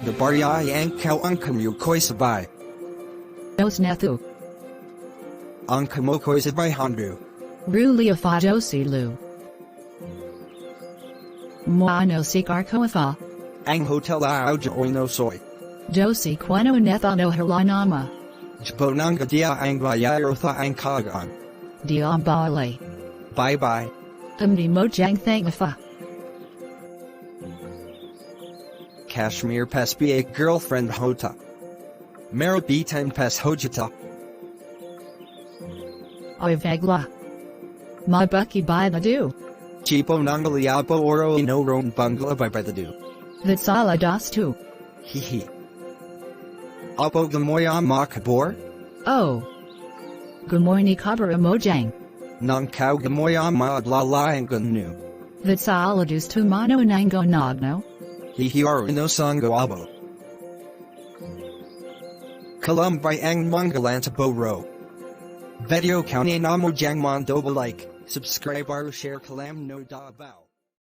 The Barya yang kau angkamu koi sabai. Dos nethu. Angkamo koi sabai handu. Rulia fa josi lu. Moano sikar koafa. Ang hotel auja oino soy. Josi quano nethano halanama. Jponanga dia ang bayarotha ang kagan. Diambale. Bye bye. Umni mojang thangafa. Kashmir pes be a girlfriend hota. Mero b10 pes hojita. Oivagla. Ma bucky by the do. Chipo nangaliapo oro no ron bungla by the do. Vitsala das tu. Hihi. Apo gamoya makabor? Oh. Gumorni kabara mojang. Nang kau gamoya ma la la and gunu. Vitsala dus tu mano nango nagno. Hihi aru no sango abo. Kalam by ang mangalanta bo ro. Video county namo jangman doba like. Subscribe or share kalam no da bao.